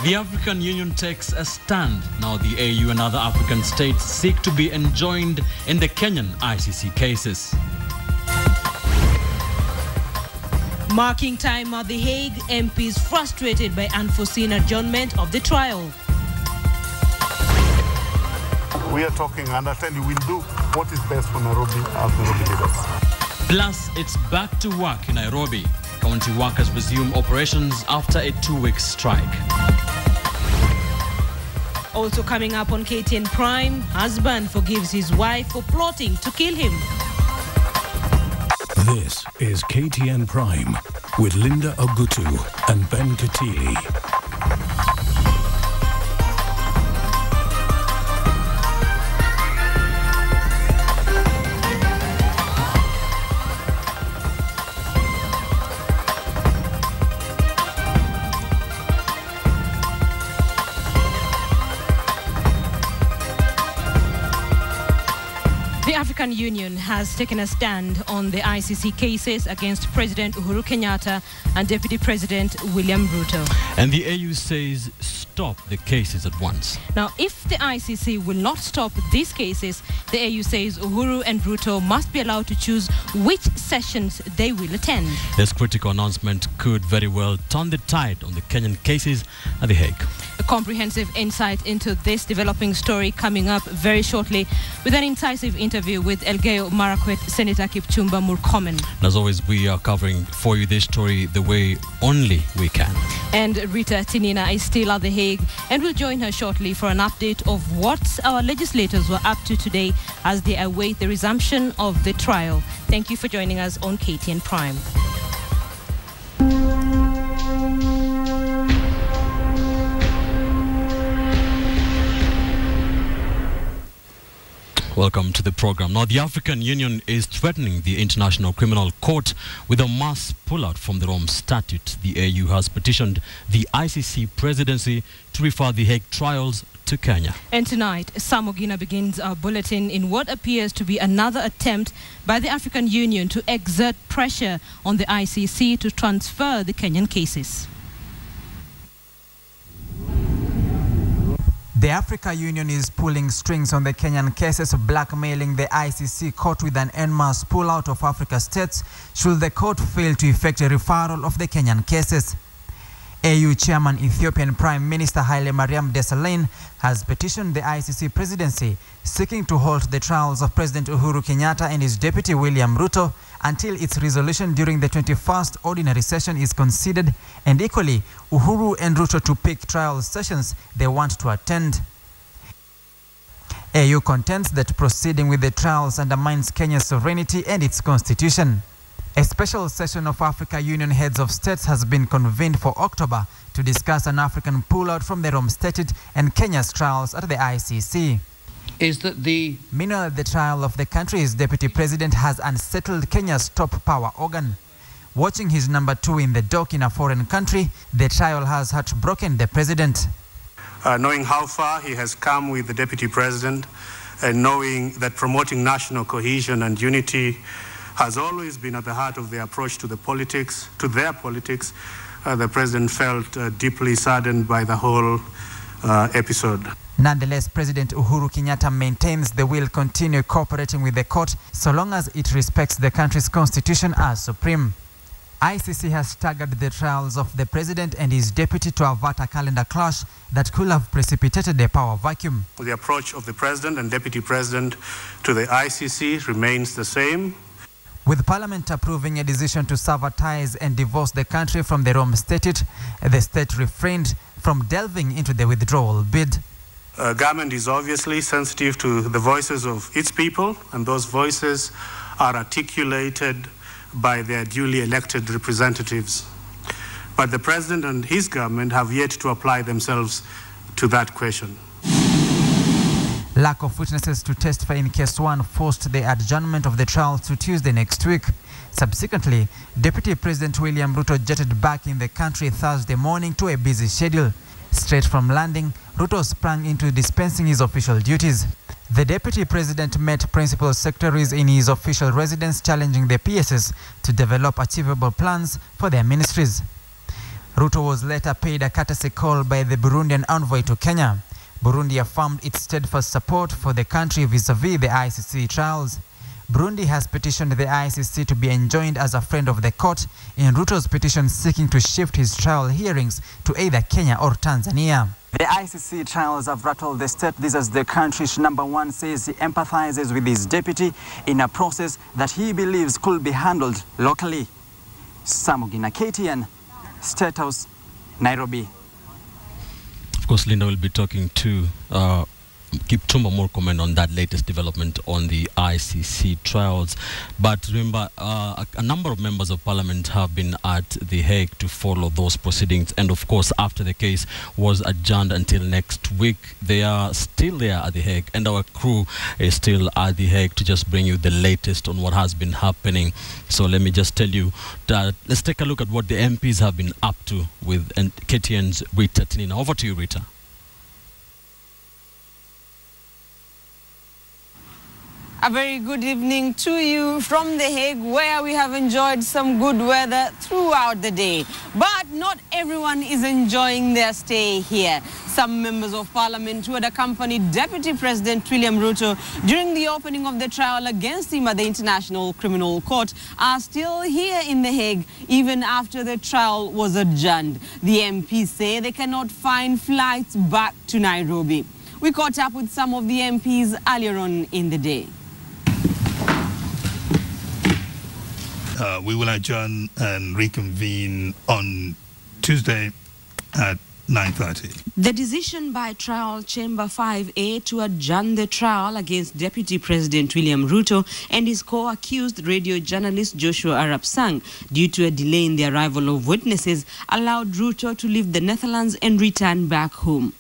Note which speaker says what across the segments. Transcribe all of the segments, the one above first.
Speaker 1: The African Union takes a stand. Now the AU and other African states seek to be enjoined in the Kenyan ICC cases.
Speaker 2: Marking time at The Hague, MPs frustrated by unforeseen adjournment of the trial.
Speaker 3: We are talking, and I tell you, we'll do what is best for Nairobi as Nairobi leaders.
Speaker 1: Plus, it's back to work in Nairobi. County workers resume operations after a 2-week strike.
Speaker 2: Also coming up on KTN Prime, husband forgives his wife for plotting to kill him.
Speaker 4: This is KTN Prime with Lindah Oguttu and Ben Kitili.
Speaker 2: The African Union has taken a stand on the ICC cases against President Uhuru Kenyatta and Deputy President William Ruto.
Speaker 1: And the AU says stop the cases at once.
Speaker 2: Now, if the ICC will not stop these cases, the AU says Uhuru and Ruto must be allowed to choose which sessions they will attend.
Speaker 1: This critical announcement could very well turn the tide on the Kenyan cases at The Hague.
Speaker 2: A comprehensive insight into this developing story coming up very shortly with an incisive interview with Elgeyo Marakwet Senator Kipchumba Murkomen.
Speaker 1: And as always, we are covering for you this story the way only we can.
Speaker 2: And Rita Tinina is still at The Hague and will join her shortly for an update of what our legislators were up to today as they await the resumption of the trial. Thank you for joining us on KTN Prime.
Speaker 1: Welcome to the program. Now, the African Union is threatening the International Criminal Court with a mass pullout from the Rome Statute. The AU has petitioned the ICC presidency to refer the Hague trials to Kenya.
Speaker 2: And tonight, Sam Ogina begins our bulletin in what appears to be another attempt by the African Union to exert pressure on the ICC to transfer the Kenyan cases.
Speaker 5: The African Union is pulling strings on the Kenyan cases, blackmailing the ICC court with an en masse pullout of Africa states should the court fail to effect a referral of the Kenyan cases. AU Chairman Ethiopian Prime Minister Haile Mariam Desalegn has petitioned the ICC presidency seeking to halt the trials of President Uhuru Kenyatta and his deputy William Ruto until its resolution during the 21st ordinary session is considered, and equally Uhuru and Ruto to pick trial sessions they want to attend. AU contends that proceeding with the trials undermines Kenya's sovereignty and its constitution. A special session of African Union heads of states has been convened for October to discuss an African pullout from the Rome Statute and Kenya's trials at the ICC. Meanwhile, the trial of the country's deputy president has unsettled Kenya's top power organ. Watching his number 2 in the dock in a foreign country, the trial has heartbroken the president.
Speaker 6: Knowing how far he has come with the deputy president and knowing that promoting national cohesion and unity has always been at the heart of their approach to their politics, the president felt deeply saddened by the whole episode.
Speaker 5: Nonetheless, President Uhuru Kenyatta maintains they will continue cooperating with the court so long as it respects the country's constitution as supreme. ICC has staggered the trials of the president and his deputy to avert a calendar clash that could have precipitated a power vacuum.
Speaker 6: The approach of the president and deputy president to the ICC remains the same.
Speaker 5: With Parliament approving a decision to sever ties and divorce the country from the Rome Statute, the state refrained from delving into the withdrawal bid.
Speaker 6: Government is obviously sensitive to the voices of its people, and those voices are articulated by their duly elected representatives. But the president and his government have yet to apply themselves to that question.
Speaker 5: Lack of witnesses to testify in case 1 forced the adjournment of the trial to Tuesday next week. Subsequently, Deputy President William Ruto jetted back in the country Thursday morning to a busy schedule. Straight from landing, Ruto sprang into dispensing his official duties. The Deputy President met principal secretaries in his official residence, challenging the PSs to develop achievable plans for their ministries. Ruto was later paid a courtesy call by the Burundian envoy to Kenya. Burundi affirmed its steadfast support for the country vis-a-vis the ICC trials. Burundi has petitioned the ICC to be enjoined as a friend of the court in Ruto's petition seeking to shift his trial hearings to either Kenya or Tanzania. The ICC trials have rattled the state. This as the country's #1 says he empathizes with his deputy in a process that he believes could be handled locally. Samugina, KTN, State House, Nairobi.
Speaker 1: Of course, Linda will be talking to Kipchumba more comment on that latest development on the ICC trials. But remember, a number of members of parliament have been at The Hague to follow those proceedings. And of course, after the case was adjourned until next week, they are still there at The Hague. And our crew is still at The Hague to just bring you the latest on what has been happening. So let me just tell you that let's take a look at what the MPs have been up to with KTN's Rita Tinina. Over to you, Rita.
Speaker 7: A very good evening to you from The Hague, where we have enjoyed some good weather throughout the day. But not everyone is enjoying their stay here. Some members of parliament who had accompanied Deputy President William Ruto during the opening of the trial against him at the International Criminal Court are still here in The Hague, even after the trial was adjourned. The MPs say they cannot find flights back to Nairobi. We caught up with some of the MPs earlier on in the day.
Speaker 8: We will adjourn and reconvene on Tuesday at 9:30.
Speaker 7: The decision by Trial Chamber 5A to adjourn the trial against Deputy President William Ruto and his co-accused radio journalist Joshua Arap Sang due to a delay in the arrival of witnesses allowed Ruto to leave the Netherlands and return back home.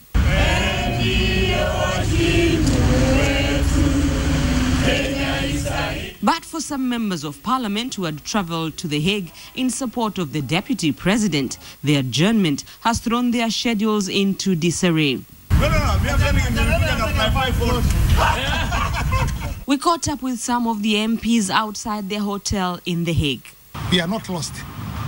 Speaker 7: But for some members of parliament who had travelled to The Hague in support of the deputy president, the adjournment has thrown their schedules into disarray. We caught up with some of the MPs outside their hotel in The Hague.
Speaker 9: We are not lost.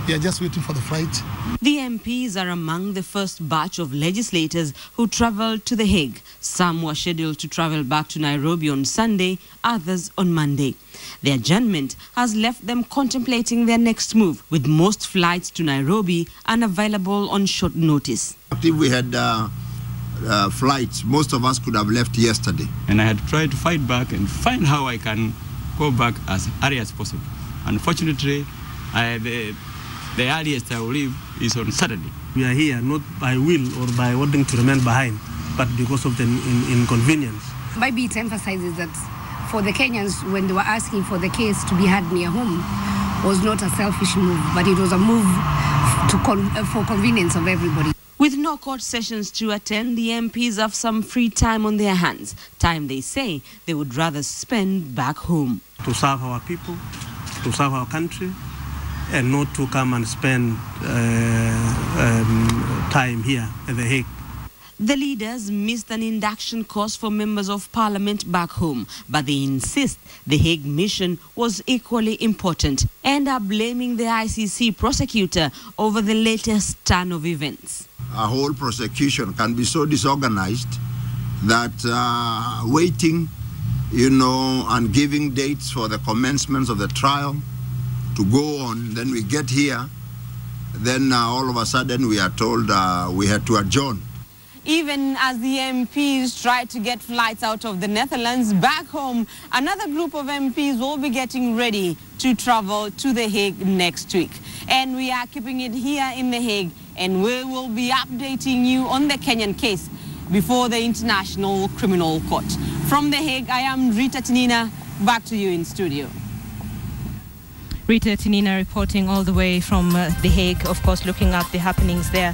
Speaker 9: We are just waiting for the flight.
Speaker 7: The MPs are among the first batch of legislators who travelled to The Hague. Some were scheduled to travel back to Nairobi on Sunday, others on Monday. The adjournment has left them contemplating their next move, with most flights to Nairobi unavailable on short notice.
Speaker 10: If we had flights, most of us could have left yesterday.
Speaker 11: And I had tried to fight back and find how I can go back as early as possible. Unfortunately, the earliest I will leave is on Saturday.
Speaker 12: We are here not by will or by wanting to remain behind, but because of the inconvenience.
Speaker 13: Maybe it emphasizes that for the Kenyans, when they were asking for the case to be had near home, was not a selfish move, but it was a move for convenience of everybody.
Speaker 7: With no court sessions to attend, the MPs have some free time on their hands, time they say they would rather spend back home.
Speaker 12: To serve our people, to serve our country, and not to come and spend time here at The Hague.
Speaker 7: The leaders missed an induction course for members of parliament back home, but they insist the Hague mission was equally important and are blaming the ICC prosecutor over the latest turn of events.
Speaker 10: A whole prosecution can be so disorganized that waiting, and giving dates for the commencements of the trial to go on, then we get here, then all of a sudden we are told we had to adjourn.
Speaker 7: Even as the MPs try to get flights out of the Netherlands back home, another group of MPs will be getting ready to travel to The Hague next week. And we are keeping it here in The Hague, and we will be updating you on the Kenyan case before the International Criminal Court. From The Hague, I am Rita Tinina. Back to you in studio.
Speaker 2: Rita Tinina reporting all the way from The Hague, of course, looking at the happenings there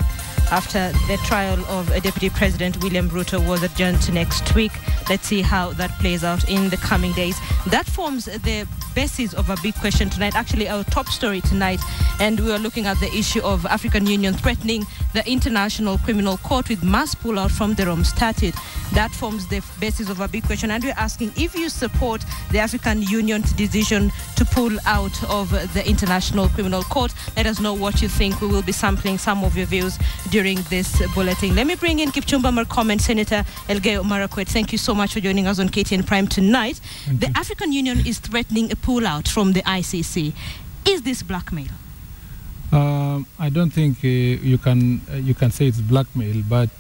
Speaker 2: after the trial of Deputy President William Ruto was adjourned to next week. Let's see how that plays out in the coming days. That forms the basis of a big question tonight, actually our top story tonight, and we are looking at the issue of African Union threatening the International Criminal Court with mass pullout from the Rome Statute. That forms the basis of a big question, and we're asking if you support the African Union's decision to pull out of the International Criminal Court. Let us know what you think. We will be sampling some of your views during this bulletin. Let me bring in Kipchumba Murkomen, Senator Elgeyo Marakwet. Thank you so much for joining us on KTN Prime tonight. The African Union is threatening a pullout from the ICC. Is this blackmail?
Speaker 14: I don't think you can say it's blackmail, but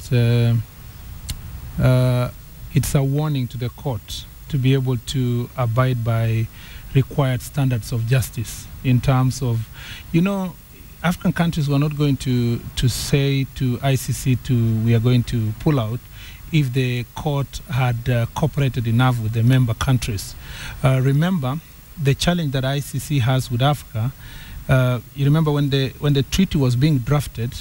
Speaker 14: it's a warning to the court to be able to abide by required standards of justice in terms of, African countries were not going to say to ICC we are going to pull out if the court had cooperated enough with the member countries. Remember, the challenge that ICC has with Africa, you remember when the treaty was being drafted,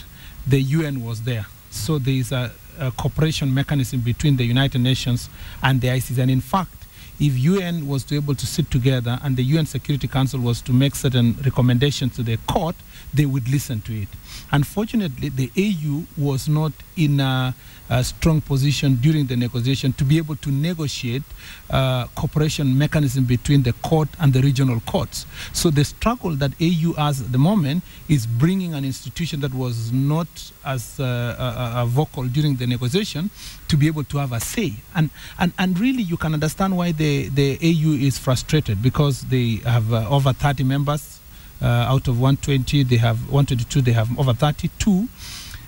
Speaker 14: the UN was there. So there is a cooperation mechanism between the United Nations and the ICC. And in fact, if UN was to able to sit together and the UN Security Council was to make certain recommendations to the court, they would listen to it. Unfortunately, the AU was not in a strong position during the negotiation to be able to negotiate cooperation mechanism between the court and the regional courts. So the struggle that AU has at the moment is bringing an institution that was not as vocal during the negotiation to be able to have a say. And really you can understand why the AU is frustrated, because they have over 30 members. Out of 120, they have 122, they have over 32,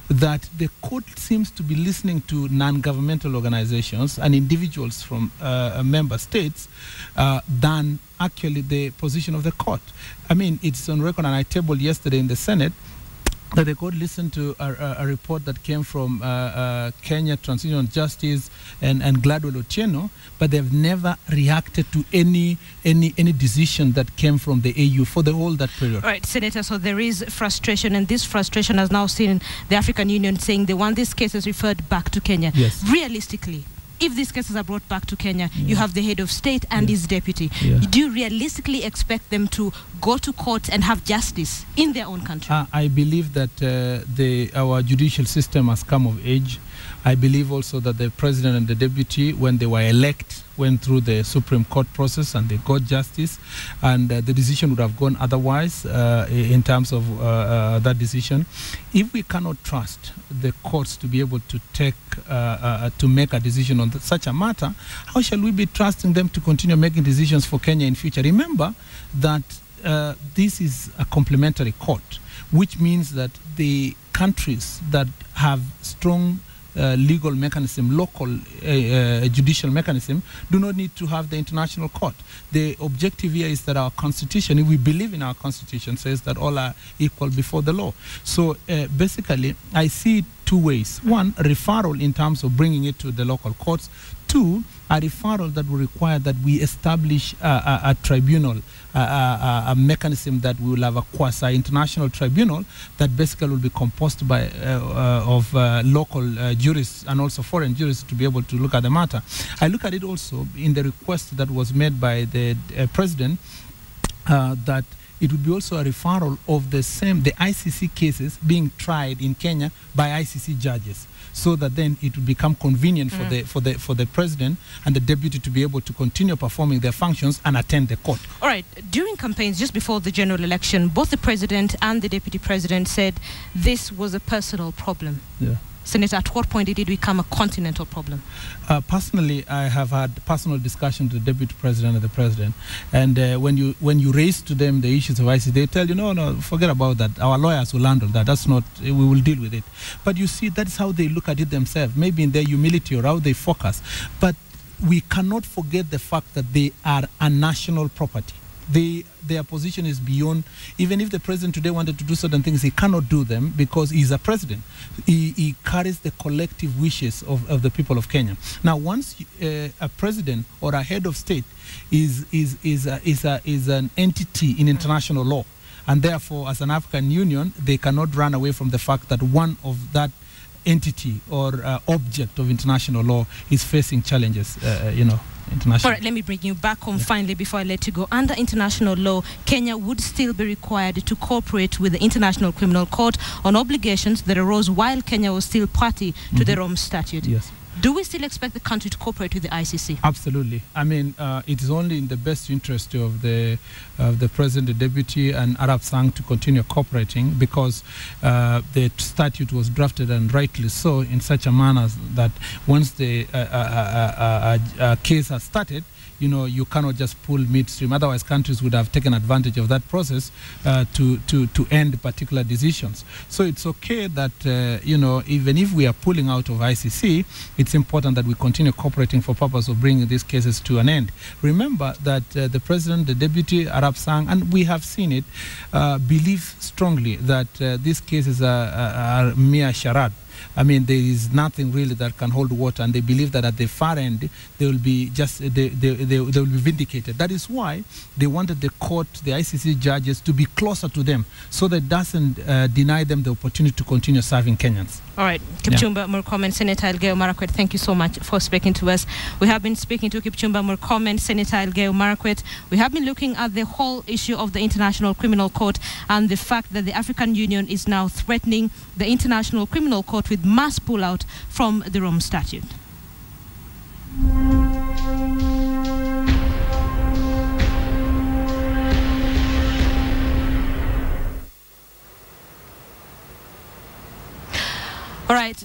Speaker 14: that the court seems to be listening to non-governmental organizations and individuals from member states than actually the position of the court. I mean, it's on record, and I tabled yesterday in the Senate, that the court listened to a report that came from Kenya Transitional Justice and Gladwell Otieno, but they've never reacted to any decision that came from the AU for the whole that period.
Speaker 2: All right, Senator, so there is frustration, and this frustration has now seen the African Union saying they want these cases referred back to Kenya.
Speaker 14: Yes.
Speaker 2: Realistically, if these cases are brought back to Kenya, you have the head of state and his deputy. Do you realistically expect them to go to court and have justice in their own country?
Speaker 14: I believe that our judicial system has come of age. I believe also that the president and the deputy, when they were elected, went through the Supreme Court process and they got justice, and the decision would have gone otherwise in terms of that decision. If we cannot trust the courts to be able to take to make a decision on such a matter, how shall we be trusting them to continue making decisions for Kenya in future? Remember that this is a complementary court, which means that the countries that have strong legal mechanism, local judicial mechanism, do not need to have the international court. The objective here is that our constitution, if we believe in our constitution, says that all are equal before the law. So basically, I see it two ways. One, a referral in terms of bringing it to the local courts. Two, a referral that will require that we establish a tribunal, a mechanism that we will have a quasi-international tribunal that basically will be composed by of local jurists and also foreign jurists to be able to look at the matter. I look at it also in the request that was made by the president that it would be also a referral of the ICC cases being tried in Kenya by ICC judges, so that then it would become convenient for the president and the deputy to be able to continue performing their functions and attend the court.
Speaker 2: All right. During campaigns, just before the general election, both the president and the deputy president said this was a personal problem.
Speaker 14: Yeah.
Speaker 2: Senator, at what point did it become a continental problem?
Speaker 14: Personally, I have had personal discussions with the deputy president and the president, and when you raise to them the issues of ICC, they tell you, no, forget about that. Our lawyers will handle that. That's not. We will deal with it. But you see, that's how they look at it themselves. Maybe in their humility or how they focus. But we cannot forget the fact that they are a national property. Their position is beyond, even if the president today wanted to do certain things, he cannot do them because he's a president. He carries the collective wishes of the people of Kenya. Now, once a president or a head of state is an entity in international law, and therefore, as an African Union, they cannot run away from the fact that one of that entity or object of international law is facing challenges,
Speaker 2: All right, let me bring you back home finally before I let you go. Under international law, Kenya would still be required to cooperate with the International Criminal Court on obligations that arose while Kenya was still party to the Rome Statute.
Speaker 14: Yes.
Speaker 2: Do we still expect the country to cooperate with the ICC?
Speaker 14: Absolutely. I mean, it is only in the best interest of the President, the Deputy, and Arab Sang to continue cooperating, because the statute was drafted, and rightly so, in such a manner that once the case has started, you cannot just pull midstream. Otherwise, countries would have taken advantage of that process to end particular decisions. So it's okay that, even if we are pulling out of ICC, it's important that we continue cooperating for purpose of bringing these cases to an end. Remember that the President, the Deputy, Arab Sang, and we have seen it, believe strongly that these cases are mere charade. I mean, there is nothing really that can hold water, and they believe that at the far end they will be they will be vindicated. That is why they wanted the court, the ICC judges, to be closer to them, so that it doesn't deny them the opportunity to continue serving Kenyans.
Speaker 2: All right, Kipchumba Murkomen, Senator Elgeyo Marakwet, thank you so much for speaking to us. We have been speaking to Kipchumba Murkomen, Senator Elgeyo Marakwet. We have been looking at the whole issue of the International Criminal Court and the fact that the African Union is now threatening the International Criminal Court with mass pullout from the Rome Statute. All right,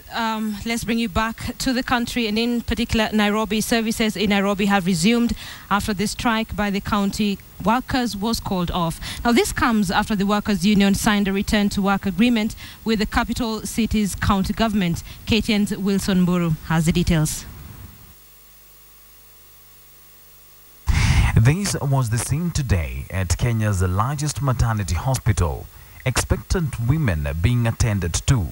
Speaker 2: let's bring you back to the country, and in particular Nairobi. Services in Nairobi have resumed after the strike by the county workers was called off. Now, this comes after the workers' union signed a return to work agreement with the capital city's county government. KTN's Wilson Mburu has the details.
Speaker 15: This was the scene today at Kenya's largest maternity hospital. Expectant women being attended to.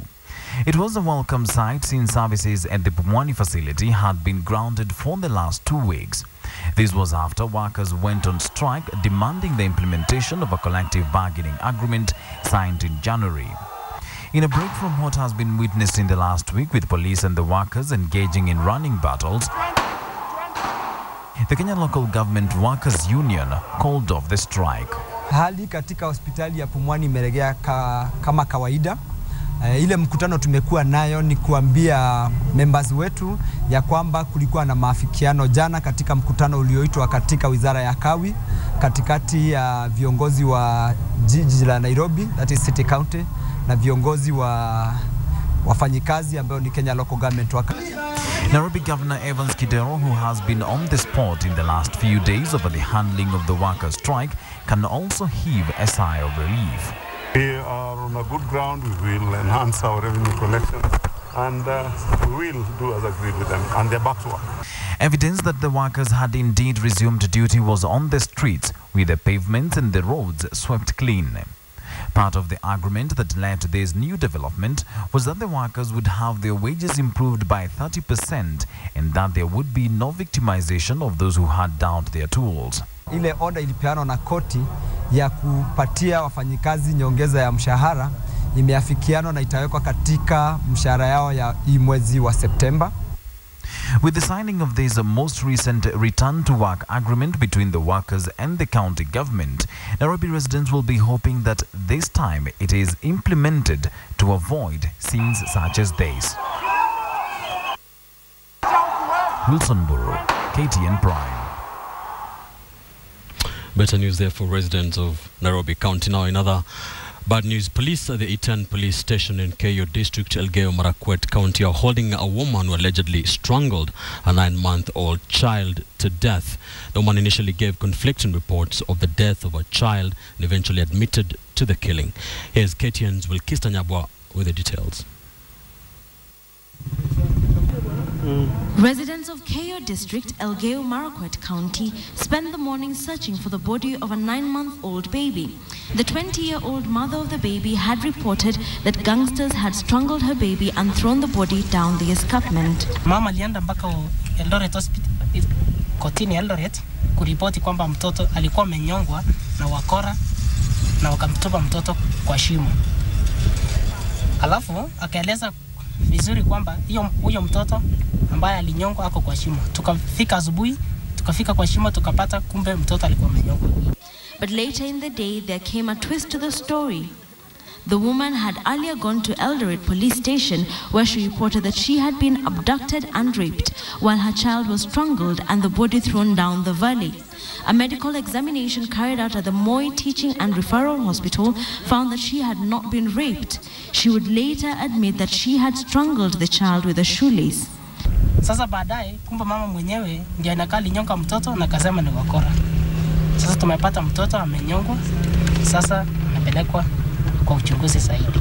Speaker 15: It was a welcome sight since services at the Pumwani facility had been grounded for the last 2 weeks. This was after workers went on strike demanding the implementation of a collective bargaining agreement signed in January. In a break from what has been witnessed in the last week with police and the workers engaging in running battles, the Kenyan Local Government Workers Union called off the strike.
Speaker 16: Hali katika hospitali ya Pumwani imerejea kama kawaida. Ile mkutano tumekuwa nayo ni kuambia members wetu ya kwamba kulikuwa na maafikiano jana katika mkutano ulioitwa katika Wizara ya Kawi katikati ya viongozi wa jiji la Nairobi, that is City County, na viongozi wa wafanyikazi ambao ni Kenya Local Government Workers.
Speaker 15: Nairobi Governor Evans Kidero, who has been on the spot in the last few days over the handling of the workers' strike, can also heave a sigh of relief.
Speaker 3: We are on a good ground. We will enhance our revenue collection, and we will do as agreed with them, and they're back to work.
Speaker 15: Evidence that the workers had indeed resumed duty was on the streets, with the pavements and the roads swept clean. Part of the agreement that led to this new development was that the workers would have their wages improved by 30% and that there would be no victimization of those who had downed their tools.
Speaker 16: Ile order ilipeanwa na koti ya kupatia wafanyikazi nyongeza ya mshahara imeafikiano na itawekwa katika mshahara yao ya mwezi wa Septemba.
Speaker 15: With the signing of this most recent return to work agreement between the workers and the county government, Nairobi residents will be hoping that this time it is implemented to avoid scenes such as this. Wilson Mburu, KTN Prime.
Speaker 1: Better news there for residents of Nairobi County. Now, in other bad news, police at the Iten police station in Keyo district, Elgeyo Marakwet County, are holding a woman who allegedly strangled a 9-month-old child to death. The woman initially gave conflicting reports of the death of a child and eventually admitted to the killing. Here's KTN's Wilkista Nyabwa with the details.
Speaker 17: Residents of Keyo District, Elgeyo Marakwet County, spent the morning searching for the body of a 9-month-old baby. The 20-year-old mother of the baby had reported that gangsters had strangled her baby and thrown the body down the escarpment.
Speaker 18: Mama alienda mpaka Eldoret Hospital, kotini Eldoret, kuripoti kwamba mtoto alikuwa amenyongwa na wakora na wakamtupa mtoto kwa shimo. Alafu akaeleza vizuri kwamba huyo mtoto ambaye alinyongwa ako kwa shimo. Tukafika asubuhi tukafika kwa shimo tukapata kumbe mtoto alikuwa amenyongwa.
Speaker 17: But later in the day, there came a twist to the story. The woman had earlier gone to Eldoret police station where she reported that she had been abducted and raped while her child was strangled and the body thrown down the valley. A medical examination carried out at the Moi Teaching and Referral Hospital found that she had not been raped. She would later admit that she had strangled the child with a shoelace.
Speaker 18: Sasa baadaye kumbe mama mwenyewe ndiye anakaa alinyonga mtoto na kasema ni wakora. Sasa tumepata mtoto amenyongwa. Sasa anapelekwa kwa uchunguzi zaidi.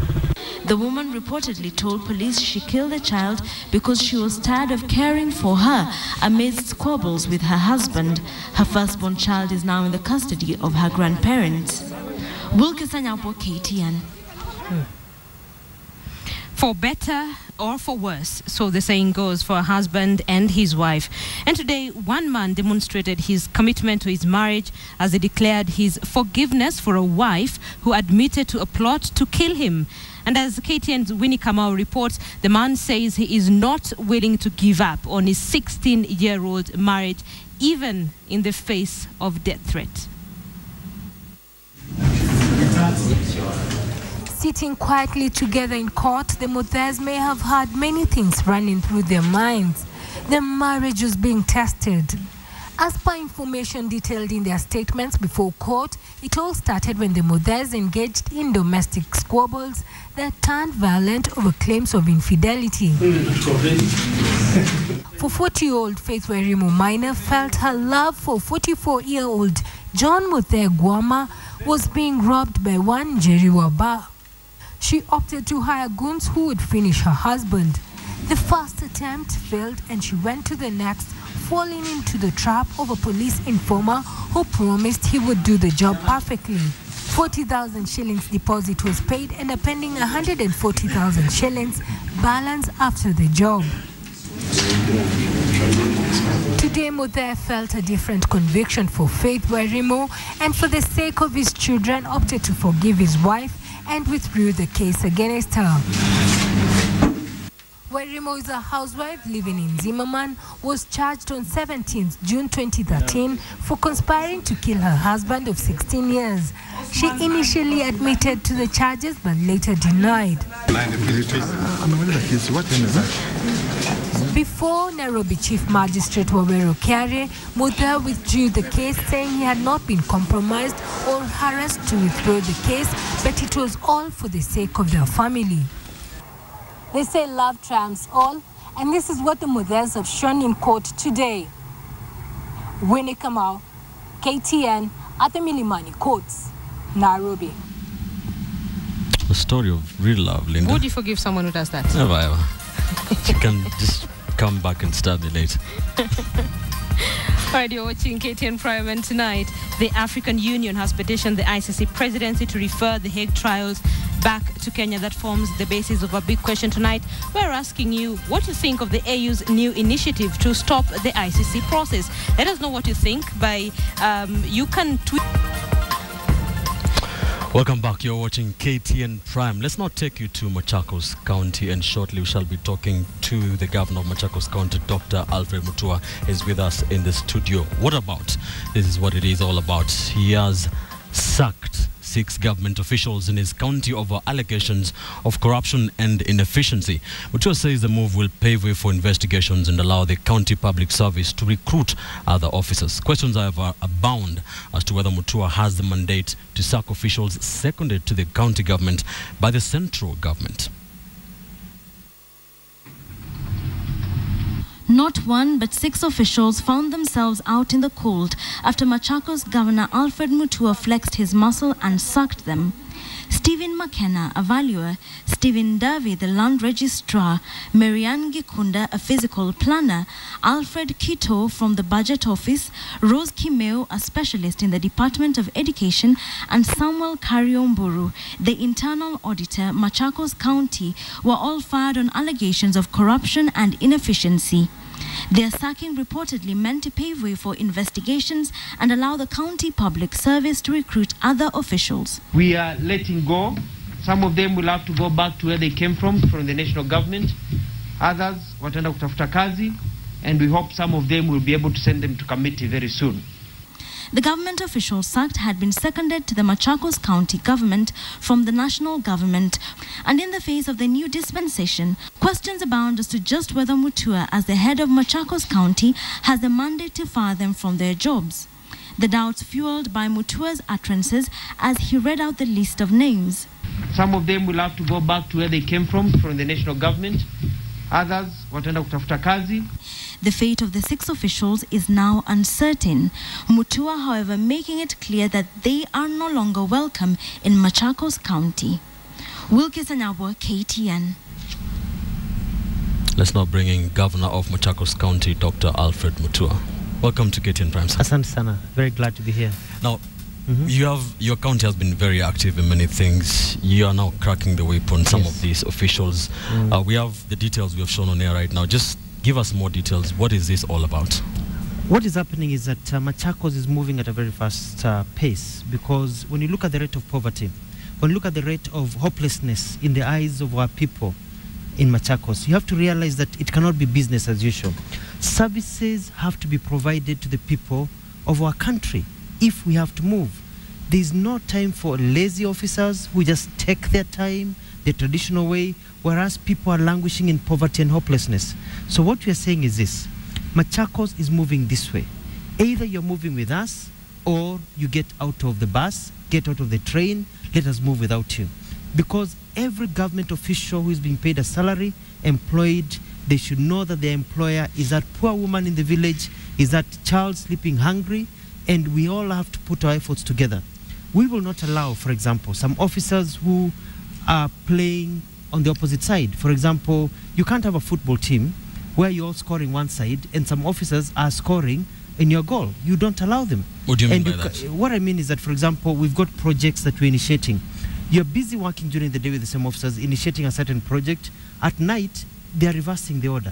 Speaker 17: The woman reportedly told police she killed the child because she was tired of caring for her amidst squabbles with her husband. Her firstborn child is now in the custody of her grandparents. Wilkesanyapo, KTN.
Speaker 2: For better or for worse, so the saying goes for a husband and his wife. And today, one man demonstrated his commitment to his marriage as he declared his forgiveness for a wife who admitted to a plot to kill him. And as KTN's Winnie Kamau reports, the man says he is not willing to give up on his 16-year-old marriage, even in the face of death threat.
Speaker 19: Sitting quietly together in court, the Muthers may have had many things running through their minds. Their marriage was being tested. As per information detailed in their statements before court, it all started when the Muthers engaged in domestic squabbles that turned violent over claims of infidelity. For 40-year-old Faith Werimo Minor felt her love for 44-year-old John Muthe Guama was being robbed by one Jerry Waba. She opted to hire goons who would finish her husband. The first attempt failed and she went to the next, falling into the trap of a police informer who promised he would do the job perfectly. 40,000 shillings deposit was paid and a pending 140,000 shillings balance after the job. Today, Muthe felt a different conviction for Faith Werimo and for the sake of his children opted to forgive his wife and withdrew the case against her. Werimo is a housewife living in Zimmerman, was charged on 17th June 2013 for conspiring to kill her husband of 16 years. She initially admitted to the charges but later denied. Before Nairobi Chief Magistrate Wawero Kyare, Muthe withdrew the case saying he had not been compromised or harassed to withdraw the case, but it was all for the sake of their family. They say love triumphs all, and this is what the Muthers have shown in court today. Winnie Kamau, KTN, at the Milimani Courts, Nairobi.
Speaker 1: A story of real love, Linda.
Speaker 2: Would you forgive someone who does that?
Speaker 1: Never ever. She can just come back and stab me later.
Speaker 2: All right, you're watching KTN Prime, and tonight the African Union has petitioned the ICC presidency to refer the Hague trials back to Kenya. That forms the basis of a big question tonight. We're asking you what you think of the AU's new initiative to stop the ICC process. Let us know what you think by you can tweet.
Speaker 1: Welcome back. You're watching KTN Prime. Let's now take you to Machakos County, and shortly we shall be talking to the governor of Machakos County, Dr. Alfred Mutua, is with us in the studio. What about? This is what it is all about. He has sacked 6 government officials in his county over allegations of corruption and inefficiency. Mutua says the move will pave way for investigations and allow the county public service to recruit other officers. Questions, however, abound as to whether Mutua has the mandate to sack officials seconded to the county government by the central government.
Speaker 17: Not one, but 6 officials found themselves out in the cold after Machakos Governor Alfred Mutua flexed his muscle and sacked them. Stephen McKenna, a valuer, Stephen Davy, the land registrar, Marianne Gikunda, a physical planner, Alfred Kito from the budget office, Rose Kimeo, a specialist in the Department of Education, and Samuel Kariomburu, the internal auditor, Machakos County, were all fired on allegations of corruption and inefficiency. Their sacking reportedly meant to pave way for investigations and allow the county public service to recruit other officials.
Speaker 20: We are letting go. Some of them will have to go back to where they came from the national government. Others wataenda kutafuta kazi. and we hope some of them will be able to send them to committee very soon.
Speaker 17: The government official sacked had been seconded to the Machakos County government from the national government. And in the face of the new dispensation, questions abound as to just whether Mutua, as the head of Machakos County, has the mandate to fire them from their jobs. The doubts fueled by Mutua's utterances as he read out the list of names.
Speaker 20: Some of them will have to go back to where they came from the national government. Others wataenda kutafuta kazi.
Speaker 17: The fate of the 6 officials is now uncertain. Mutua, however, making it clear that they are no longer welcome in Machakos County. Wilkes Anyabwa, KTN.
Speaker 1: Let's now bring in Governor of Machakos County, Dr. Alfred Mutua. Welcome to KTN Prime.
Speaker 21: Asante sana. Very glad to be here.
Speaker 1: Now, your county has been very active in many things. You are now cracking the whip on some of these officials. We have the details we have shown on air right now. Just give us more details. What is this all about?
Speaker 21: What is happening is that Machakos is moving at a very fast pace, because when you look at the rate of poverty, when you look at the rate of hopelessness in the eyes of our people in Machakos, you have to realize that it cannot be business as usual. Services have to be provided to the people of our country if we have to move. There is no time for lazy officers who just take their time, the traditional way, whereas people are languishing in poverty and hopelessness. So what we are saying is this: Machakos is moving this way. Either you're moving with us, or you get out of the bus, get out of the train, let us move without you. Because every government official who is being paid a salary, employed, they should know that their employer is that poor woman in the village, is that child sleeping hungry, and we all have to put our efforts together. We will not allow, for example, some officers who are playing on the opposite side. For example, you can't have a football team where you're all scoring one side and some officers are scoring in your goal. You don't allow them.
Speaker 1: What do you mean by that?
Speaker 21: What I mean is that, for example, we've got projects that we're initiating. You're busy working during the day with the same officers, initiating a certain project. At night, they're reversing the order.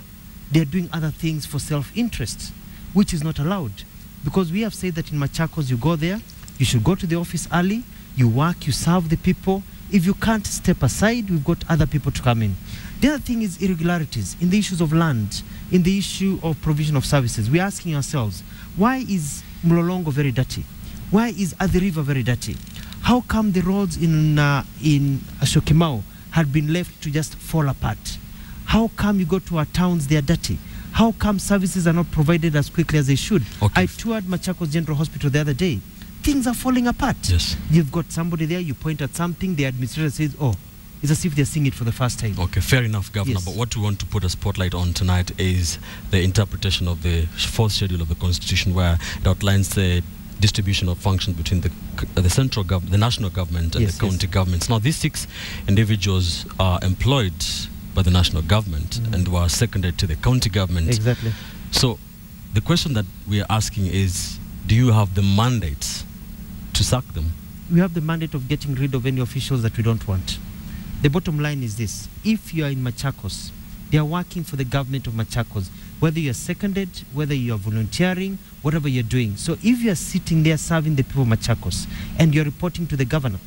Speaker 21: They're doing other things for self-interest, which is not allowed. Because we have said that in Machakos, you go there, you should go to the office early, you work, you serve the people. If you can't step aside, we've got other people to come in. The other thing is irregularities in the issues of land, in the issue of provision of services. We're asking ourselves, why is Mlolongo very dirty? Why is Athi River very dirty? How come the roads in Ashokimau had been left to just fall apart? How come you go to our towns, they are dirty? How come services are not provided as quickly as they should? I toured Machakos General Hospital the other day. Things are falling apart.
Speaker 1: Yes.
Speaker 21: You've got somebody there, you point at something, the administrator says, oh, it's as if they're seeing it for the first time.
Speaker 1: Okay, fair enough, Governor.
Speaker 21: Yes.
Speaker 1: But what we want to put a spotlight on tonight is the interpretation of the 4th schedule of the Constitution, where it outlines the distribution of functions between the central government, the national government, and the county governments. Now, these 6 individuals are employed by the national government and were seconded to the county government.
Speaker 21: Exactly.
Speaker 1: So, the question that we are asking is, do you have the mandate to sack them?
Speaker 21: We have the mandate of getting rid of any officials that we don't want. The bottom line is this: if you are in Machakos, they are working for the government of Machakos, whether you are seconded, whether you are volunteering, whatever you're doing. So if you are sitting there serving the people of Machakos and you're reporting to the governor,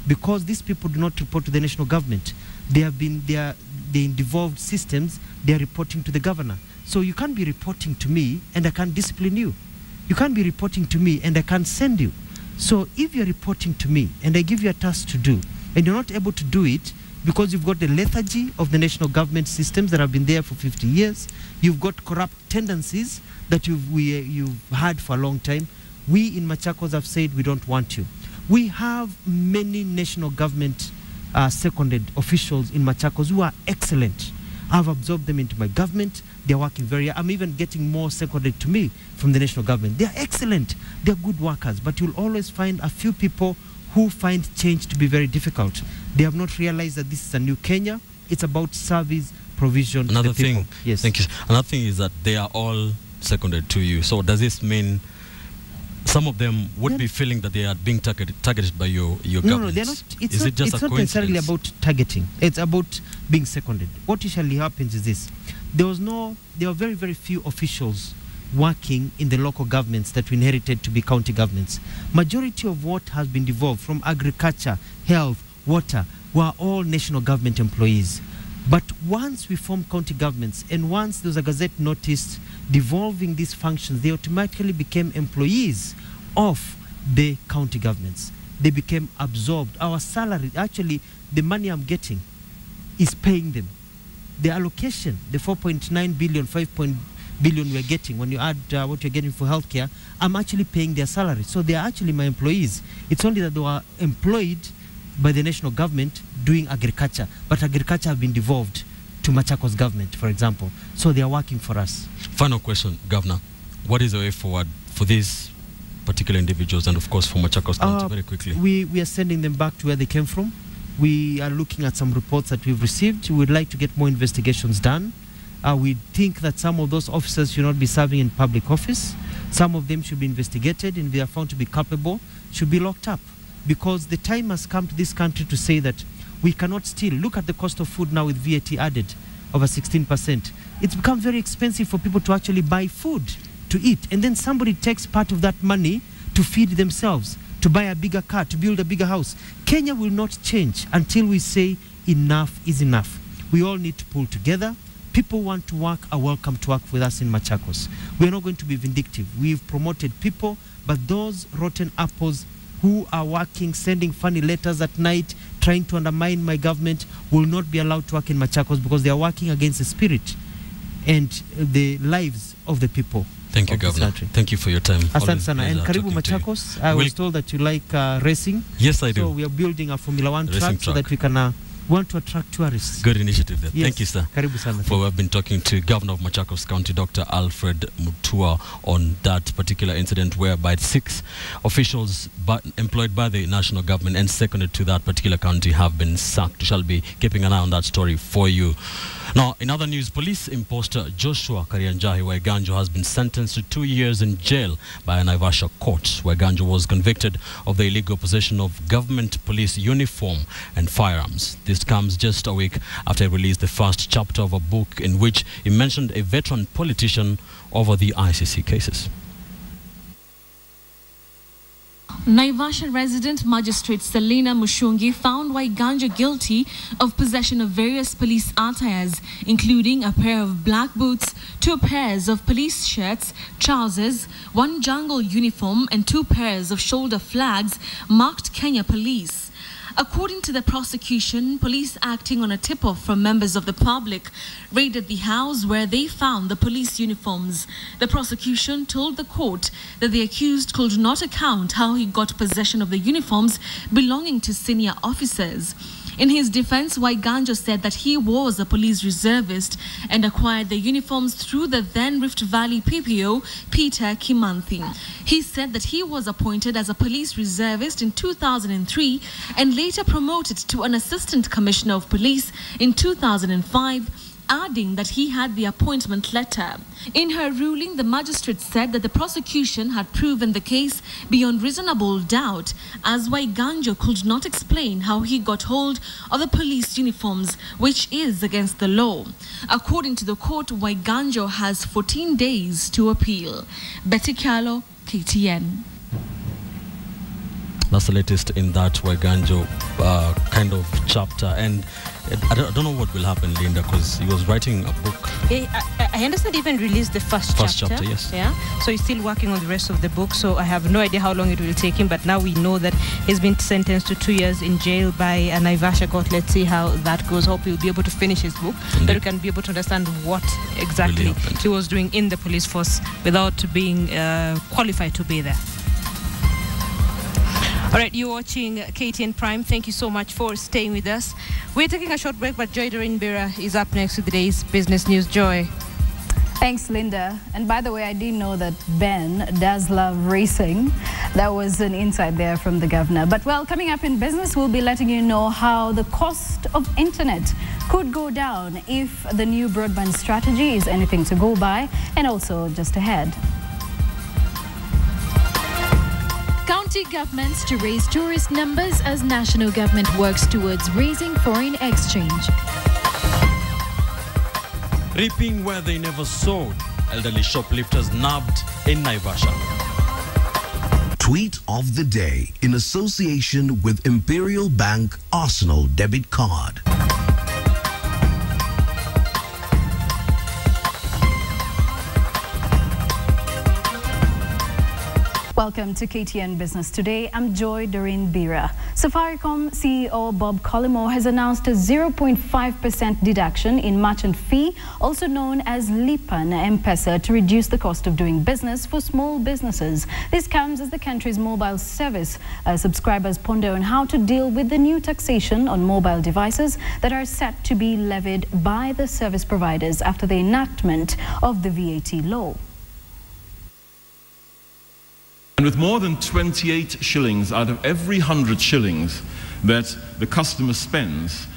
Speaker 21: because these people do not report to the national government, they're in devolved systems, they are reporting to the governor. So you can't be reporting to me and I can't discipline you. You can't be reporting to me and I can't send you. So if you're reporting to me and I give you a task to do and you're not able to do it because you've got the lethargy of the national government systems that have been there for 50 years, you've got corrupt tendencies that you've had for a long time, we in Machakos have said we don't want you. We have many national government seconded officials in Machakos who are excellent. I've absorbed them into my government. They're working I'm even getting more seconded to me from the national government. They're excellent. They're good workers. But you'll always find a few people who find change to be very difficult. They have not realized that this is a new Kenya. It's about service provision.
Speaker 1: Another
Speaker 21: to the people.
Speaker 1: thing,
Speaker 21: yes.
Speaker 1: Thank you. Another thing is that they are all seconded to you. So does this mean some of them would be feeling that they are being targeted by your government?
Speaker 21: No, they're not. It's not necessarily about targeting. It's about being seconded. What usually happens is this: there were very, very few officials working in the local governments that we inherited to be county governments. Majority of what has been devolved from agriculture, health, water, were all national government employees. But once we form county governments and once there was a gazette notice devolving these functions, they automatically became employees of the county governments. They became absorbed. Our salary, actually, the money I'm getting is paying them. The allocation, the 4.9 billion, 5 billion we're getting, when you add what you're getting for healthcare, I'm actually paying their salary. So they are actually my employees. It's only that they were employed by the national government doing agriculture, but agriculture have been devolved to Machakos government, for example. So they are working for us.
Speaker 1: Final question, Governor. What is the way forward for these particular individuals and, of course, for Machakos County, very quickly?
Speaker 21: We are sending them back to where they came from. We are looking at some reports that we've received. We would like to get more investigations done. We think that some of those officers should not be serving in public office. Some of them should be investigated, and if they are found to be culpable, should be locked up. Because the time has come to this country to say that we cannot steal. Look at the cost of food now with VAT added over 16%. It's become very expensive for people to actually buy food to eat. And then somebody takes part of that money to feed themselves, to buy a bigger car, to build a bigger house. Kenya will not change until we say enough is enough. We all need to pull together. People want to work are welcome to work with us in Machakos. We're not going to be vindictive. We've promoted people, but those rotten apples who are working, sending funny letters at night, trying to undermine my government, will not be allowed to work in Machakos because they are working against the spirit and the lives of the people.
Speaker 1: Thank you, Governor. Thank you for your time.
Speaker 21: Asante sana. And karibu Machakos. I was told that you like racing.
Speaker 1: Yes, I do.
Speaker 21: So we are building a Formula 1
Speaker 1: Racing
Speaker 21: track so that we can want to attract tourists.
Speaker 1: Good initiative there.
Speaker 21: Yes.
Speaker 1: Thank you, sir.
Speaker 21: Karibu sana.
Speaker 1: For we've been talking to Governor of Machakos County, Dr. Alfred Mutua, on that particular incident whereby 6 officials employed by the national government and seconded to that particular county have been sacked. We shall be keeping an eye on that story for you. Now, in other news, police imposter Joshua Karianjahi Waiganjo has been sentenced to 2 years in jail by a Naivasha court. Waiganjo was convicted of the illegal possession of government police uniform and firearms. This comes just a week after he released the first chapter of a book in which he mentioned a veteran politician over the ICC cases.
Speaker 17: Naivasha resident magistrate Selina Mushungi found Waiganjo guilty of possession of various police attires, including a pair of black boots, 2 pairs of police shirts, trousers, 1 jungle uniform, and 2 pairs of shoulder flags marked Kenya Police. According to the prosecution, police acting on a tip-off from members of the public raided the house where they found the police uniforms. The prosecution told the court that the accused could not account how he got possession of the uniforms belonging to senior officers. In his defense, Waiganjo said that he was a police reservist and acquired the uniforms through the then Rift Valley PPO, Peter Kimanthi. He said that he was appointed as a police reservist in 2003 and later promoted to an assistant commissioner of police in 2005, adding that he had the appointment letter. In her ruling, the magistrate said that the prosecution had proven the case beyond reasonable doubt, as Waiganjo could not explain how he got hold of the police uniforms, which is against the law. According to the court, Waiganjo has 14 days to appeal. Betty Carlo, KTN.
Speaker 1: That's the latest in that Waiganjo kind of chapter. And I don't know what will happen, Linda, because he was writing a book.
Speaker 2: I understand he even released the first chapter.
Speaker 1: Yes.
Speaker 2: Yeah. So he's still working on the rest of the book. So I have no idea how long it will take him. But now we know that he's been sentenced to 2 years in jail by a Naivasha court. Let's see how that goes. Hope he'll be able to finish his book. That we can be able to understand what exactly he was doing in the police force without being qualified to be there. All right, you're watching KTN Prime. Thank you so much for staying with us. We're taking a short break, but Joy Doreen Bera is up next with today's business news. Joy.
Speaker 4: Thanks, Linda. And by the way, I didn't know that Ben does love racing. That was an insight there from the governor. But well, coming up in business, we'll be letting you know how the cost of internet could go down if the new broadband strategy is anything to go by, and also just ahead.
Speaker 22: County governments to raise tourist numbers as national government works towards raising foreign exchange.
Speaker 1: Reaping where they never sowed. Elderly shoplifters nabbed in Naivasha.
Speaker 23: Tweet of the day in association with Imperial Bank Arsenal debit card.
Speaker 4: Welcome to KTN Business Today. I'm Joy Doreen Bira. Safaricom CEO Bob Collymore has announced a 0.5% deduction in merchant fee, also known as Lipa na M-Pesa, to reduce the cost of doing business for small businesses. This comes as the country's mobile service subscribers ponder on how to deal with the new taxation on mobile devices that are set to be levied by the service providers after the enactment of the VAT law.
Speaker 5: And with more than 28 shillings out of every 100 shillings that the customer spends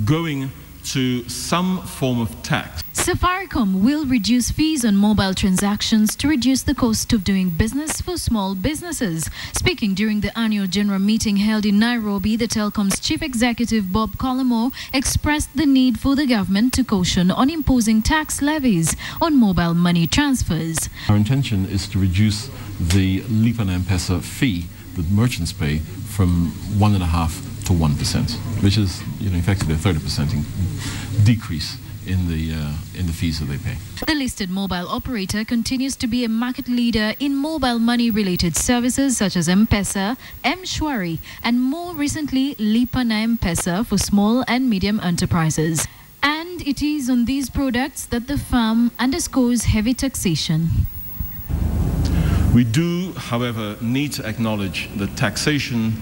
Speaker 5: going to some form of tax.
Speaker 22: Safaricom will reduce fees on mobile transactions to reduce the cost of doing business for small businesses. Speaking during the annual general meeting held in Nairobi, the telecom's chief executive Bob Collymore expressed the need for the government to caution on imposing tax levies on mobile money transfers.
Speaker 5: Our intention is to reduce the Lipa na M-Pesa fee that merchants pay from 1.5% to 1%, which is, effectively a 30% decrease in the fees that they pay.
Speaker 22: The listed mobile operator continues to be a market leader in mobile money-related services such as M-Pesa, M-Shwari, and more recently Lipa na M-Pesa for small and medium enterprises. And it is on these products that the firm underscores heavy taxation.
Speaker 5: We do, however, need to acknowledge that taxation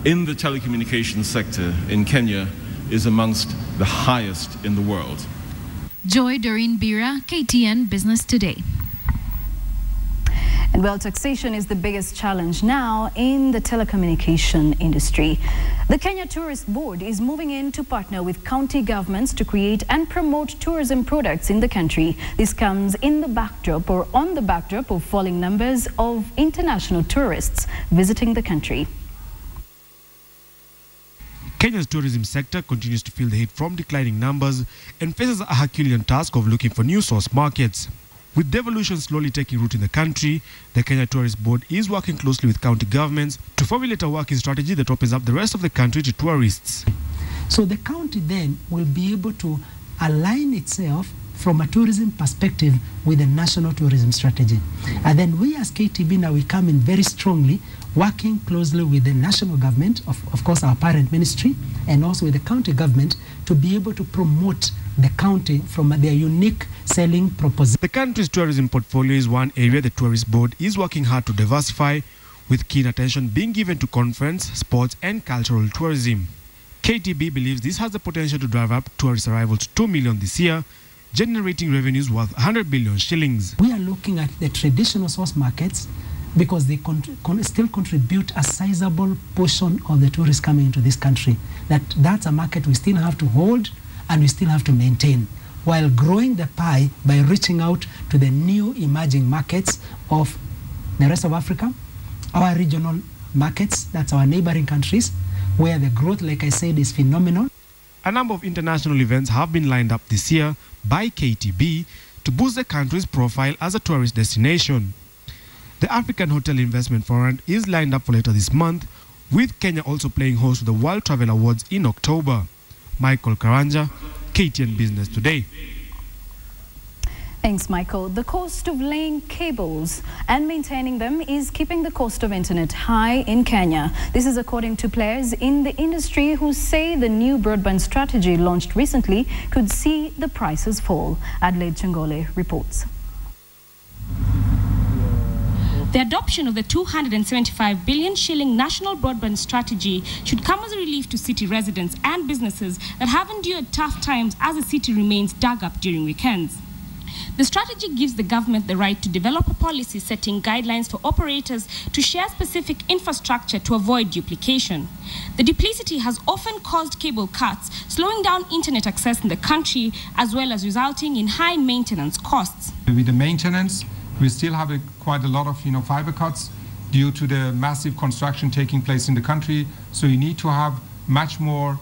Speaker 5: in the telecommunications sector in Kenya is amongst the highest in the world.
Speaker 22: Joy Doreen Bira, KTN Business Today.
Speaker 4: And well, taxation is the biggest challenge now in the telecommunication industry. The Kenya Tourist Board is moving in to partner with county governments to create and promote tourism products in the country. This comes in the backdrop or on the backdrop of falling numbers of international tourists visiting the country.
Speaker 6: Kenya's tourism sector continues to feel the hit from declining numbers and faces a Herculean task of looking for new source markets. With devolution slowly taking root in the country, the Kenya Tourist Board is working closely with county governments to formulate a working strategy that opens up the rest of the country to tourists.
Speaker 23: So the county then will be able to align itself from a tourism perspective with a national tourism strategy. And then we as KTB now, we come in very strongly, working closely with the national government, of course our parent ministry, and also with the county government to be able to promote the county from their unique selling proposition.
Speaker 6: The country's tourism portfolio is one area the Tourist Board is working hard to diversify, with keen attention being given to conference, sports and cultural tourism. KTB believes this has the potential to drive up tourist arrivals to 2 million this year, generating revenues worth 100 billion shillings.
Speaker 23: We are looking at the traditional source markets because they still contribute a sizable portion of the tourists coming into this country. That's a market we still have to hold and we still have to maintain, while growing the pie by reaching out to the new emerging markets of the rest of Africa, our regional markets, that's our neighboring countries, where the growth, like I said, is phenomenal.
Speaker 6: A number of international events have been lined up this year by KTB to boost the country's profile as a tourist destination. The African Hotel Investment Forum is lined up for later this month, with Kenya also playing host to the World Travel Awards in October. Michael Karanja, KTN Business Today.
Speaker 4: Thanks, Michael. The cost of laying cables and maintaining them is keeping the cost of internet high in Kenya. This is according to players in the industry who say the new broadband strategy launched recently could see the prices fall. Adelaide Chengole reports.
Speaker 24: The adoption of the 275 billion shilling national broadband strategy should come as a relief to city residents and businesses that have endured tough times as the city remains dug up during weekends. The strategy gives the government the right to develop a policy setting guidelines for operators to share specific infrastructure to avoid duplication. The duplicity has often caused cable cuts, slowing down internet access in the country, as well as resulting in high maintenance costs.
Speaker 25: With the maintenance, we still have quite a lot of fiber cuts due to the massive construction taking place in the country. So you need to have much more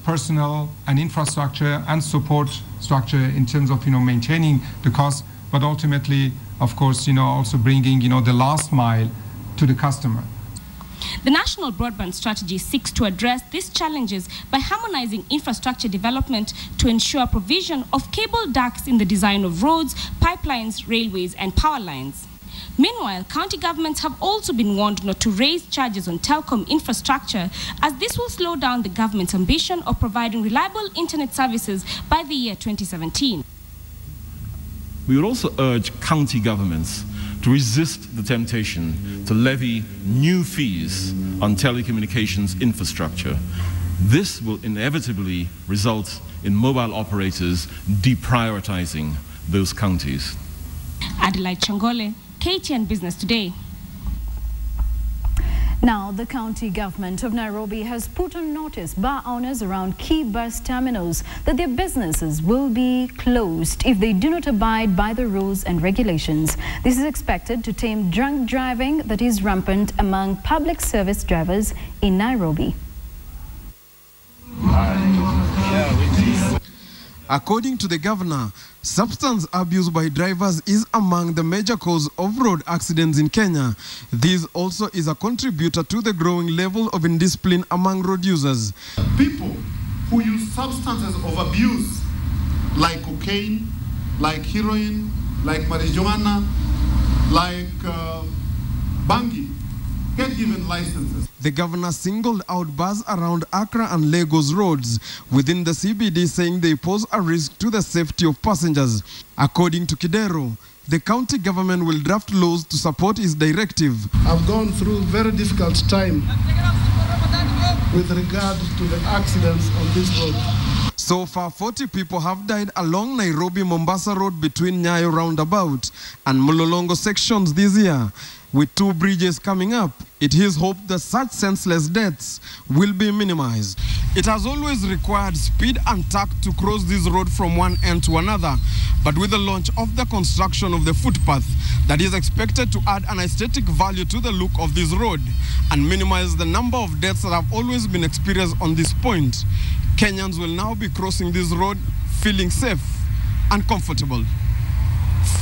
Speaker 25: personnel and infrastructure and support structure in terms of maintaining the cost, but ultimately, of course, also bringing the last mile to the customer.
Speaker 24: The national broadband strategy seeks to address these challenges by harmonizing infrastructure development to ensure provision of cable ducts in the design of roads, pipelines, railways, and power lines. Meanwhile, county governments have also been warned not to raise charges on telecom infrastructure, as this will slow down the government's ambition of providing reliable internet services by the year 2017.
Speaker 5: We would also urge county governments to resist the temptation to levy new fees on telecommunications infrastructure. This will inevitably result in mobile operators deprioritizing those counties.
Speaker 24: Adelaide Changole, KTN Business Today.
Speaker 4: Now, the county government of Nairobi has put on notice bar owners around key bus terminals that their businesses will be closed if they do not abide by the rules and regulations. This is expected to tame drunk driving that is rampant among public service drivers in Nairobi.
Speaker 6: According to the governor, substance abuse by drivers is among the major cause of road accidents in Kenya. This also is a contributor to the growing level of indiscipline among road users.
Speaker 3: People who use substances of abuse like cocaine, like heroin, like marijuana, like bangi, get given licenses.
Speaker 6: The governor singled out bars around Accra and Lagos roads within the CBD, saying they pose a risk to the safety of passengers. According to Kidero, the county government will draft laws to support his directive.
Speaker 8: I've gone through a very difficult time with regard to the accidents on this road.
Speaker 6: So far, 40 people have died along Nairobi-Mombasa Road between Nyayo Roundabout and Mulolongo sections this year. With 2 bridges coming up, it is hoped that such senseless deaths will be minimized. It has always required speed and tact to cross this road from one end to another, but with the launch of the construction of the footpath that is expected to add an aesthetic value to the look of this road and minimize the number of deaths that have always been experienced on this point, Kenyans will now be crossing this road feeling safe and comfortable.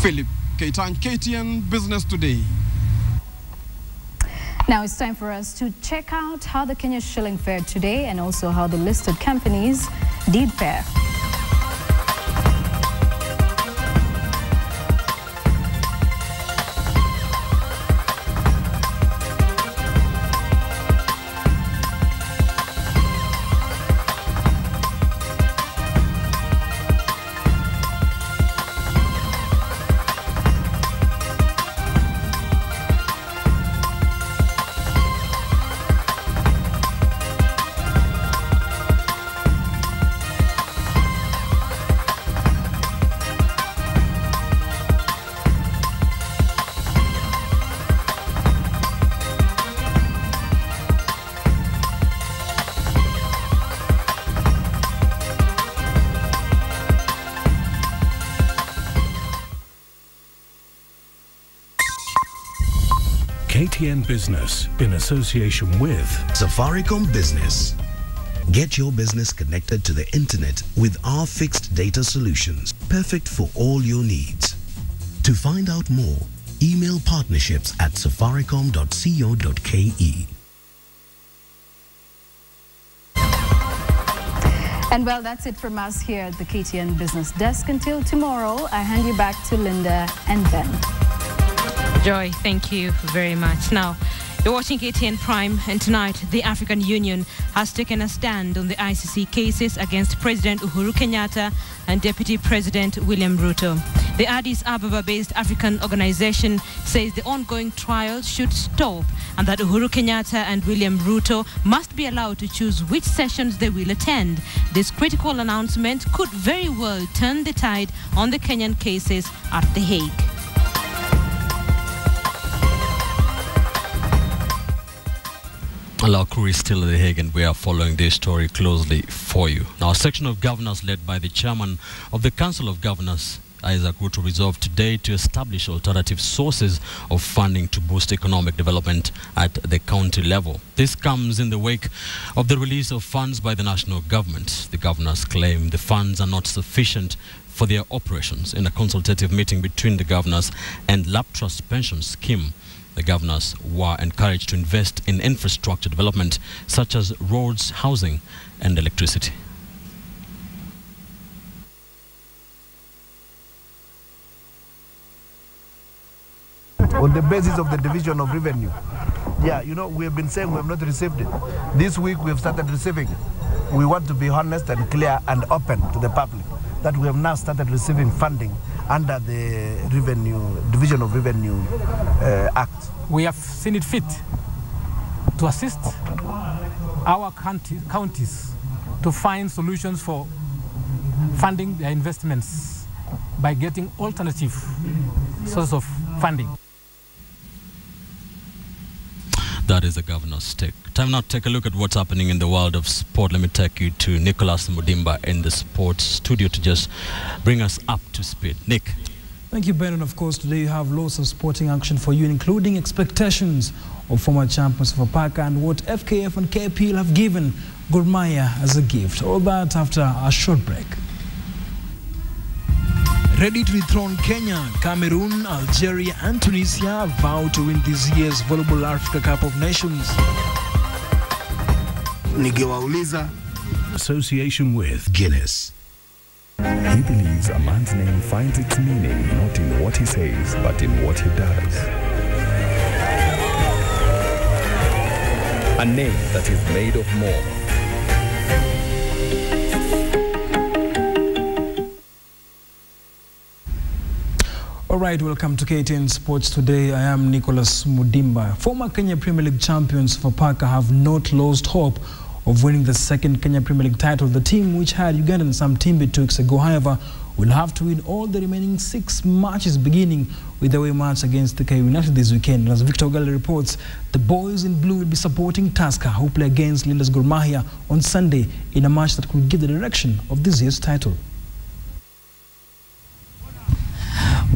Speaker 6: Philip Keitan, KTN Business Today.
Speaker 4: Now it's time for us to check out how the Kenya shilling fared today and also how the listed companies did fare.
Speaker 9: KTN Business in association with
Speaker 11: Safaricom Business. Get your business connected to the internet with our fixed data solutions, perfect for all your needs. To find out more, email partnerships@safaricom.co.ke.
Speaker 4: And well, that's it from us here at the KTN Business Desk. Until tomorrow, I hand you back to Linda and Ben.
Speaker 2: Joy, thank you very much. Now, you're watching KTN Prime, and tonight the African Union has taken a stand on the ICC cases against President Uhuru Kenyatta and Deputy President William Ruto. The Addis Ababa-based African organization says the ongoing trial should stop and that Uhuru Kenyatta and William Ruto must be allowed to choose which sessions they will attend. This critical announcement could very well turn the tide on the Kenyan cases at The Hague.
Speaker 1: Our crew is still at The Hague, and we are following this story closely for you. Now, a section of governors led by the chairman of the Council of Governors, Isaac Ruto, resolved today to establish alternative sources of funding to boost economic development at the county level. This comes in the wake of the release of funds by the national government. The governors claim the funds are not sufficient for their operations. In a consultative meeting between the governors and Lap Trust Pension Scheme, the governors were encouraged to invest in infrastructure development such as roads, housing, and electricity.
Speaker 12: On
Speaker 7: the basis of the division of revenue. Yeah, you know, we have been saying we have not received it. This week we have started receiving it. We want to be honest and clear and open to the public that we have now started receiving funding under the Division of Revenue Act.
Speaker 10: We have seen it fit to assist our counties to find solutions for funding their investments by getting alternative sources of funding.
Speaker 1: That is the governor's take. Time now to take a look at what's happening in the world of sport. Let me take you to Nicholas Mudimba in the sports studio to just bring us up to speed. Nick.
Speaker 12: Thank you, Ben. And of course, today you have lots of sporting action for you, including expectations of former champions of Apaka and what FKF and KPL have given Gor Mahia as a gift. All that after a short break. Ready to dethrone Kenya, Cameroon, Algeria and Tunisia vow to win this year's Volleyball Africa Cup of Nations.
Speaker 9: Ningewauliza. Association with
Speaker 13: Guinness. He believes a man's name finds its meaning not in what he says, but in what he does. A name that is made of more.
Speaker 12: All right, welcome to KTN Sports Today. I am Nicholas Mudimba. Former Kenya Premier League champions for Parker have not lost hope of winning the second Kenya Premier League title. The team, which had Ugandan Sam Timbe 2 weeks ago, however, will have to win all the remaining 6 matches, beginning with the away match against the KU United this weekend. As Victor Ogale reports, the boys in blue will be supporting Tusker, who play against Lindah's Gor Mahia on Sunday in a match that could give the direction of this year's title.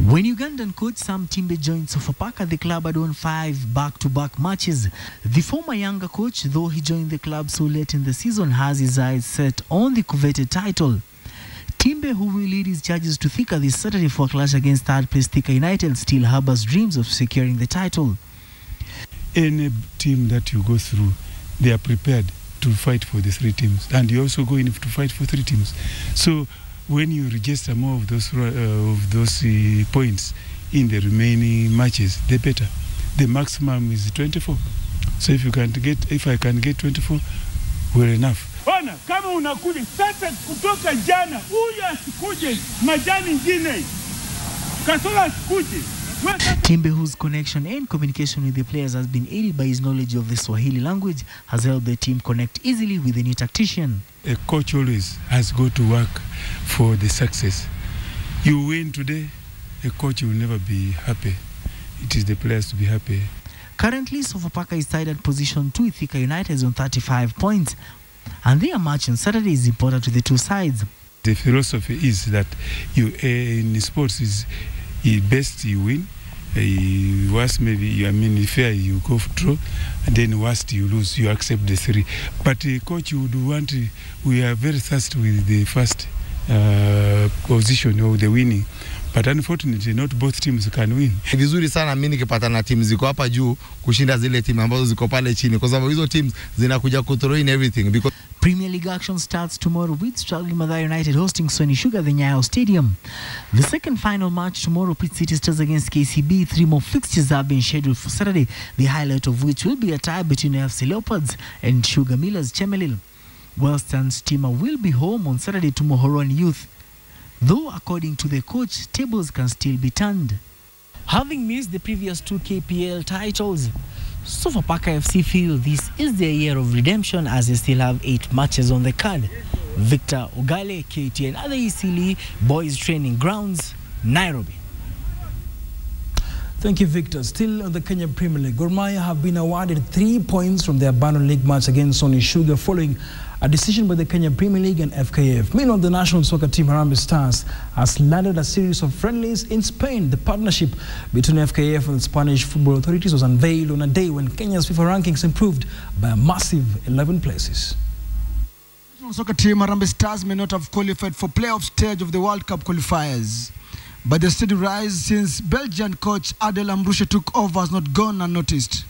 Speaker 14: When Ugandan coach Sam Timbe joined Sofapaka, the club had won 5 back-to-back matches. The former younger coach, though he joined the club so late in the season, has his eyes set on the coveted title. Timbe, who will lead his charges to Thika this Saturday for a clash against third-place Thika United, still harbors dreams of securing the title.
Speaker 26: Any team that you go through, they are prepared to fight for the 3 teams, and you also go in to fight for 3 teams. So when you register more of those points in the remaining matches, the better. The maximum is 24. So if I can get 24, well enough.
Speaker 27: Ona, kama unakuja sasa kutoka jana, huyu asikuje majani ingine. Kasola asikuje.
Speaker 14: Timbe, whose connection and communication with the players has been aided by his knowledge of the Swahili language, has helped the team connect easily with the new tactician.
Speaker 26: A coach always has got to work for the success. You win today, a coach will never be happy. It is the players to be happy.
Speaker 14: Currently, Sofapaka is tied at position 2 with Thika United on 35 points, and their match on Saturday is important to the 2 sides.
Speaker 26: The philosophy is that you in sports is best you win, worst maybe fair you go for draw, and then worst you lose, you accept the 3. But coach would want, we are very thirsty with the first position of the winning. But unfortunately, not both teams can win.
Speaker 28: Ni vizuri sana mimi nikipata na timu ziko hapa juu kushinda zile timu ambazo ziko pale chini, kwa sababu hizo teams zinakuja kuthrow in everything. Because
Speaker 14: Premier League action starts tomorrow with struggling Mathare United hosting Sony Sugar at the Nyayo Stadium. The second final match tomorrow pits City Stars against KCB. 3 more fixtures have been scheduled for Saturday, the highlight of which will be a tie between AFC Leopards and Sugar Millers Chemelil. Western Steamer will be home on Saturday to Mohoroni Youth, though according to the coach, tables can still be turned. Having missed the previous 2 KPL titles, Sofapaka FC feel this is their year of redemption as they still have 8 matches on the card. Victor Ogale, KTN, other Isili Boys Training Grounds, Nairobi.
Speaker 12: Thank you, Victor. Still on the Kenya Premier League, Gor Mahia have been awarded 3 points from their abandoned league match against Sony Sugar following a decision by the Kenya Premier League and FKF. Meanwhile, the national soccer team Harambee Stars has landed a series of friendlies in Spain. The partnership between FKF and the Spanish football authorities was unveiled on a day when Kenya's FIFA rankings improved by a massive 11 places.
Speaker 29: The national soccer team Harambee Stars may not have qualified for playoff stage of the World Cup qualifiers, but the steady rise since Belgian coach Adel Ambrushe took over has not gone unnoticed.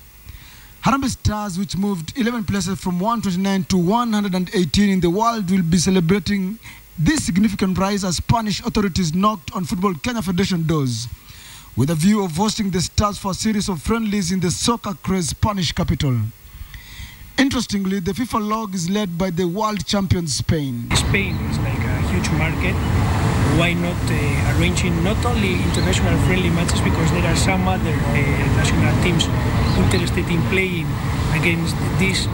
Speaker 29: Harambee Stars, which moved 11 places from 129 to 118 in the world, will be celebrating this significant rise as Spanish authorities knocked on Football Kenya Federation doors. with a view of hosting the Stars for a series of friendlies in the soccer-crazed Spanish capital. Interestingly, the FIFA log is led by the world champion Spain.
Speaker 15: Spain is like a huge market. Why not arranging not only international friendly matches, because there are some other national teams interested in playing against these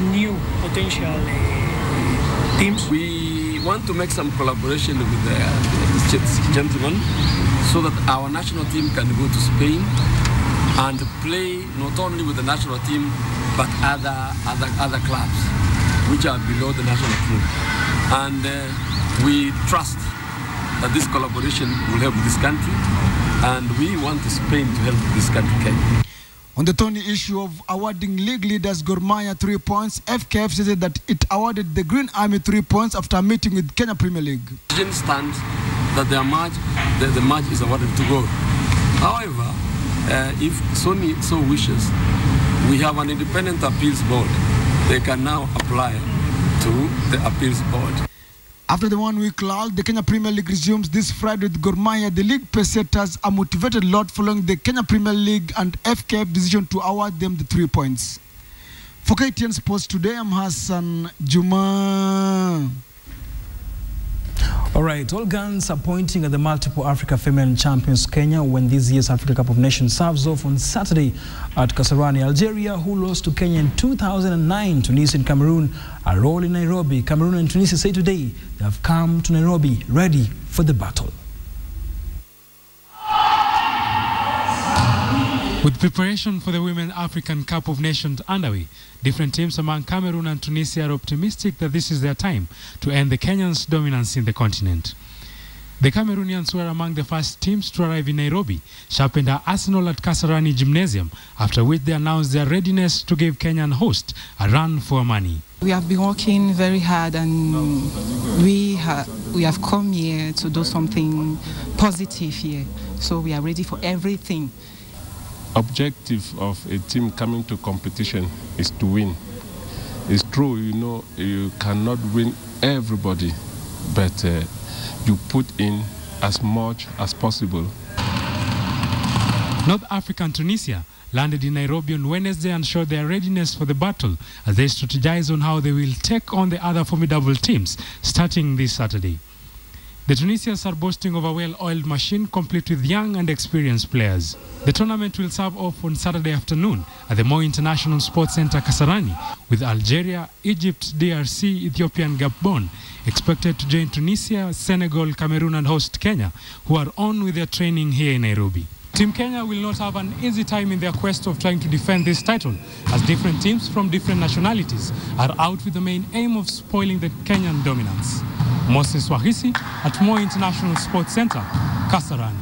Speaker 15: new potential teams.
Speaker 16: We want to make some collaboration with the gentlemen so that our national team can go to Spain and play not only with the national team but other clubs which are below the national team. And we trust that this collaboration will help this country, and we want Spain to help this country, Kenya.
Speaker 29: On the thorny issue of awarding league leaders Gor Mahia 3 points, FKF said that it awarded the Green Army 3 points after a meeting with Kenya Premier League.
Speaker 16: The decision stands that the match is awarded to Gor. However, if Sony so wishes, we have an independent appeals board. They can now apply to the appeals board.
Speaker 29: After the 1-week lull, the Kenya Premier League resumes this Friday with Gor Mahia. The league pesetters are motivated lot following the Kenya Premier League and FKF decision to award them the 3 points. For KTN Sports Today, I'm Hassan Juma.
Speaker 12: All right, all guns are pointing at the multiple Africa Feminine Champions Kenya when this year's Africa Cup of Nations serves off on Saturday at Kasarani. Algeria, who lost to Kenya in 2009, Tunisia and Cameroon are all in Nairobi. Cameroon and Tunisia say today they have come to Nairobi ready for the battle.
Speaker 17: With preparation for the Women's African Cup of Nations underway, different teams among Cameroon and Tunisia are optimistic that this is their time to end the Kenyans' dominance in the continent. The Cameroonians were among the first teams to arrive in Nairobi, sharpened their arsenal at Kasarani Gymnasium, after which they announced their readiness to give Kenyan host a run for money.
Speaker 18: We have been working very hard, and we have come here to do something positive here. So we are ready for everything.
Speaker 19: Objective of a team coming to competition is to win. It's true, you know, you cannot win everybody, but you put in as much as possible.
Speaker 17: North Africa and Tunisia landed in Nairobi on Wednesday and showed their readiness for the battle as they strategize on how they will take on the other formidable teams starting this Saturday. The Tunisians are boasting of a well-oiled machine complete with young and experienced players. The tournament will serve off on Saturday afternoon at the Moi International Sports Center Kasarani, with Algeria, Egypt, DRC, Ethiopia and Gabon expected to join Tunisia, Senegal, Cameroon and host Kenya, who are on with their training here in Nairobi. Team Kenya will not have an easy time in their quest of trying to defend this title, as different teams from different nationalities are out with the main aim of spoiling the Kenyan dominance. Moses Wahisi at Moi International Sports Center, Kasarani.